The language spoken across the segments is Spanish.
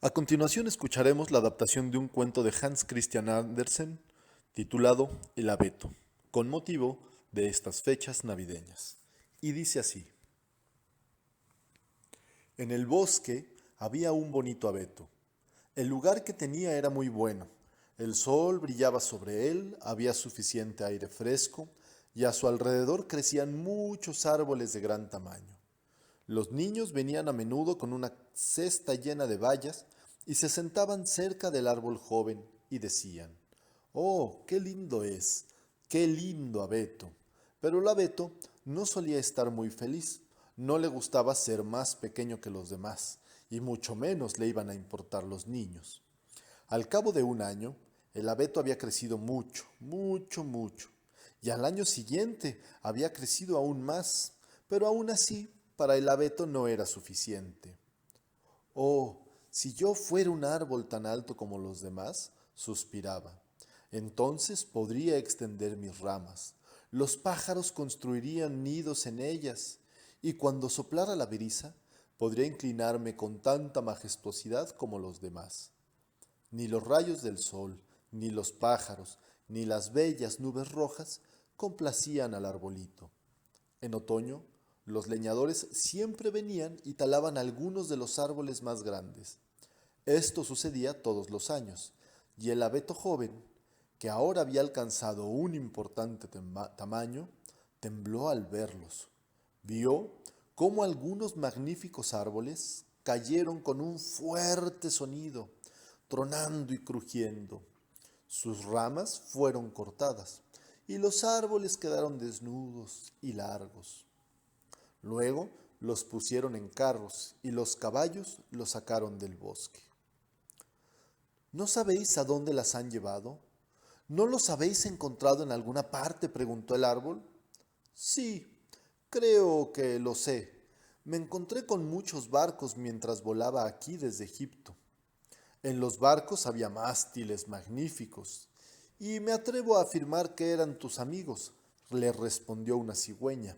A continuación escucharemos la adaptación de un cuento de Hans Christian Andersen titulado El abeto, con motivo de estas fechas navideñas. Y dice así: En el bosque había un bonito abeto. El lugar que tenía era muy bueno. El sol brillaba sobre él, había suficiente aire fresco y a su alrededor crecían muchos árboles de gran tamaño. Los niños venían a menudo con una cesta llena de bayas y se sentaban cerca del árbol joven y decían: «Oh, qué lindo es, qué lindo abeto». Pero el abeto no solía estar muy feliz, no le gustaba ser más pequeño que los demás, y mucho menos le iban a importar los niños. Al cabo de un año, el abeto había crecido mucho, mucho, mucho, y al año siguiente había crecido aún más, pero aún así, para el abeto no era suficiente. Oh, si yo fuera un árbol tan alto como los demás, suspiraba. Entonces podría extender mis ramas. Los pájaros construirían nidos en ellas, y cuando soplara la brisa, podría inclinarme con tanta majestuosidad como los demás. Ni los rayos del sol, ni los pájaros, ni las bellas nubes rojas complacían al arbolito. En otoño, los leñadores siempre venían y talaban algunos de los árboles más grandes. Esto sucedía todos los años, y el abeto joven, que ahora había alcanzado un importante tamaño, tembló al verlos. Vio cómo algunos magníficos árboles cayeron con un fuerte sonido, tronando y crujiendo. Sus ramas fueron cortadas y los árboles quedaron desnudos y largos. Luego los pusieron en carros y los caballos los sacaron del bosque. ¿No sabéis a dónde las han llevado? ¿No los habéis encontrado en alguna parte?, preguntó el árbol. Sí, creo que lo sé. Me encontré con muchos barcos mientras volaba aquí desde Egipto. En los barcos había mástiles magníficos, y me atrevo a afirmar que eran tus amigos, le respondió una cigüeña.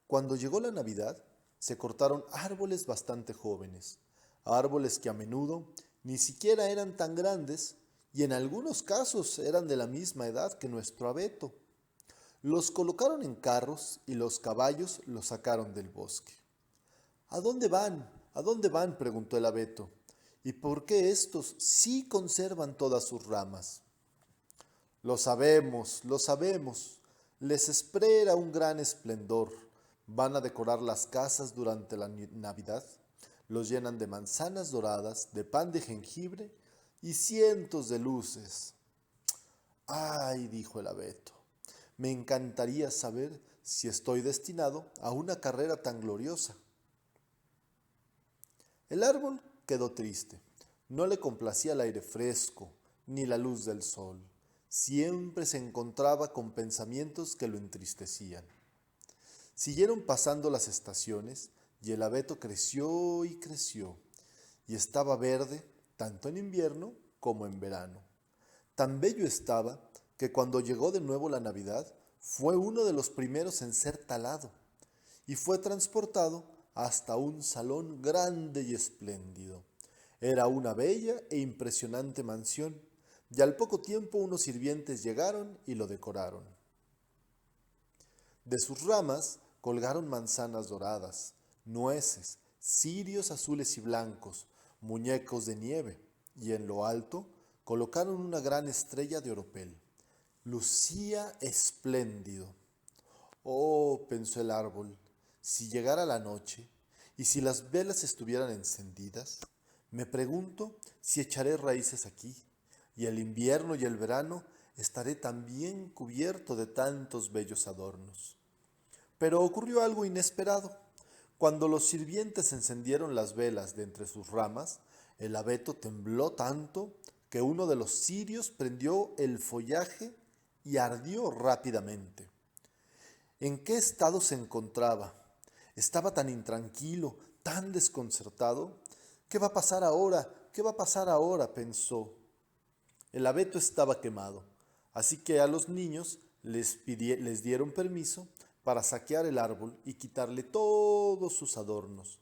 Cuando llegó la Navidad, se cortaron árboles bastante jóvenes, árboles que a menudo ni siquiera eran tan grandes y en algunos casos eran de la misma edad que nuestro abeto. Los colocaron en carros y los caballos los sacaron del bosque. ¿A dónde van? ¿A dónde van?, preguntó el abeto. ¿Y por qué estos sí conservan todas sus ramas? Lo sabemos, lo sabemos. Les espera un gran esplendor. Van a decorar las casas durante la Navidad. Los llenan de manzanas doradas, de pan de jengibre y cientos de luces. Ay, dijo el abeto, me encantaría saber si estoy destinado a una carrera tan gloriosa. El árbol quedó triste. No le complacía el aire fresco, ni la luz del sol. Siempre se encontraba con pensamientos que lo entristecían. Siguieron pasando las estaciones y el abeto creció y creció, y estaba verde tanto en invierno como en verano. Tan bello estaba que cuando llegó de nuevo la Navidad fue uno de los primeros en ser talado y fue transportado hasta un salón grande y espléndido. Era una bella e impresionante mansión, y al poco tiempo unos sirvientes llegaron y lo decoraron. De sus ramas colgaron manzanas doradas, nueces, cirios azules y blancos, muñecos de nieve, y en lo alto colocaron una gran estrella de oropel. Lucía espléndido. Oh, pensó el árbol, si llegara la noche y si las velas estuvieran encendidas, me pregunto si echaré raíces aquí, y el invierno y el verano estaré también cubierto de tantos bellos adornos. Pero ocurrió algo inesperado. Cuando los sirvientes encendieron las velas de entre sus ramas, el abeto tembló tanto que uno de los cirios prendió el follaje y ardió rápidamente. ¿En qué estado se encontraba? Estaba tan intranquilo, tan desconcertado. ¿Qué va a pasar ahora? ¿Qué va a pasar ahora?, pensó. El abeto estaba quemado, así que a los niños les dieron permiso para saquear el árbol y quitarle todos sus adornos.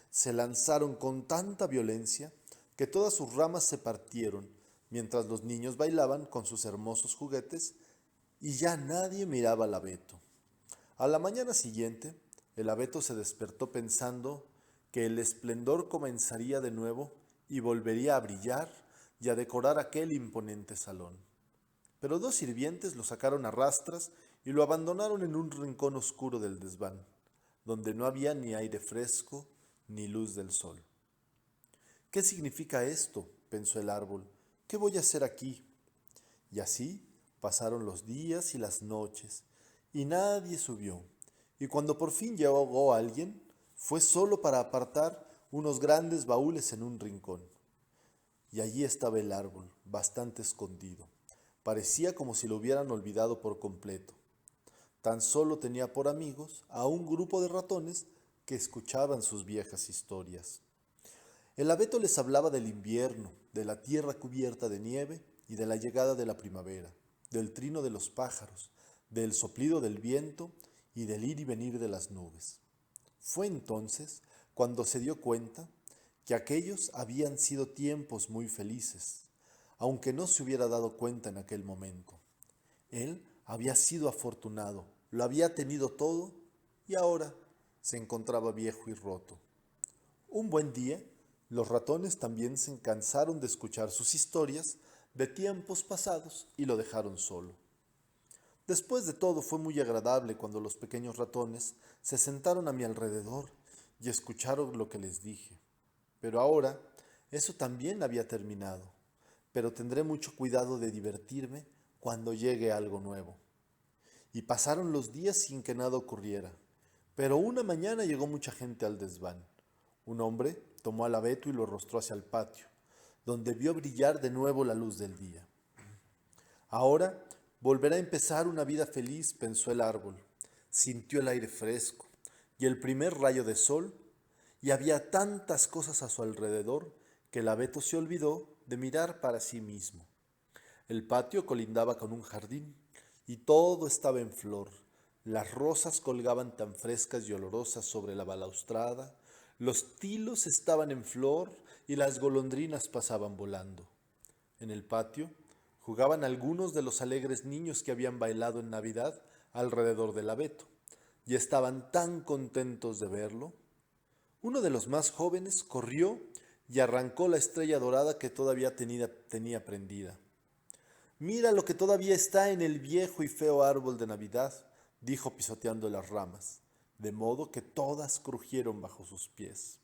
se lanzaron con tanta violencia que todas sus ramas se partieron, mientras los niños bailaban con sus hermosos juguetes y ya nadie miraba al abeto. A la mañana siguiente, el abeto se despertó pensando que el esplendor comenzaría de nuevo y volvería a brillar y a decorar aquel imponente salón. Pero dos sirvientes lo sacaron a rastras y lo abandonaron en un rincón oscuro del desván, donde no había ni aire fresco ni luz del sol. ¿Qué significa esto?, pensó el árbol. ¿Qué voy a hacer aquí? Y así pasaron los días y las noches, y nadie subió. Y cuando por fin llegó alguien, fue solo para apartar unos grandes baúles en un rincón. Y allí estaba el árbol, bastante escondido. Parecía como si lo hubieran olvidado por completo. Tan solo tenía por amigos a un grupo de ratones que escuchaban sus viejas historias. El abeto les hablaba del invierno, de la tierra cubierta de nieve y de la llegada de la primavera, del trino de los pájaros, del soplido del viento y del ir y venir de las nubes. Fue entonces cuando se dio cuenta que aquellos habían sido tiempos muy felices, aunque no se hubiera dado cuenta en aquel momento. Él había sido afortunado, lo había tenido todo y ahora se encontraba viejo y roto. Un buen día, los ratones también se cansaron de escuchar sus historias de tiempos pasados y lo dejaron solo. Después de todo, fue muy agradable cuando los pequeños ratones se sentaron a mi alrededor y escucharon lo que les dije. Pero ahora, eso también había terminado, pero tendré mucho cuidado de divertirme cuando llegue algo nuevo. Y pasaron los días sin que nada ocurriera, pero una mañana llegó mucha gente al desván. Un hombre tomó al abeto y lo arrostró hacia el patio, donde vio brillar de nuevo la luz del día. Ahora volverá a empezar una vida feliz, pensó el árbol. Sintió el aire fresco y el primer rayo de sol, y había tantas cosas a su alrededor que el abeto se olvidó de mirar para sí mismo. El patio colindaba con un jardín y todo estaba en flor. Las rosas colgaban tan frescas y olorosas sobre la balaustrada, los tilos estaban en flor y las golondrinas pasaban volando. En el patio jugaban algunos de los alegres niños que habían bailado en Navidad alrededor del abeto, y estaban tan contentos de verlo. Uno de los más jóvenes corrió y arrancó la estrella dorada que todavía tenía prendida. «Mira lo que todavía está en el viejo y feo árbol de Navidad», dijo pisoteando las ramas, de modo que todas crujieron bajo sus pies.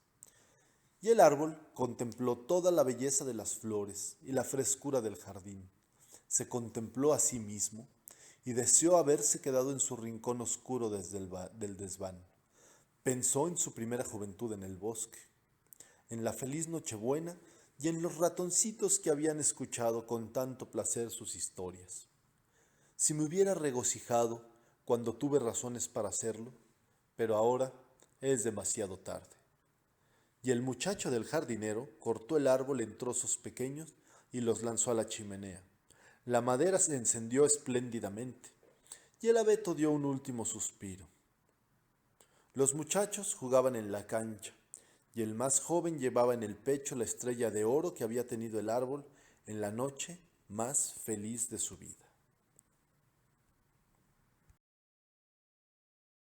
Y el árbol contempló toda la belleza de las flores y la frescura del jardín. Se contempló a sí mismo y deseó haberse quedado en su rincón oscuro del desván. Pensó en su primera juventud en el bosque, en la feliz Nochebuena y en los ratoncitos que habían escuchado con tanto placer sus historias. Si me hubiera regocijado cuando tuve razones para hacerlo, pero ahora es demasiado tarde. Y el muchacho del jardinero cortó el árbol en trozos pequeños y los lanzó a la chimenea. La madera se encendió espléndidamente y el abeto dio un último suspiro. Los muchachos jugaban en la cancha y el más joven llevaba en el pecho la estrella de oro que había tenido el árbol en la noche más feliz de su vida.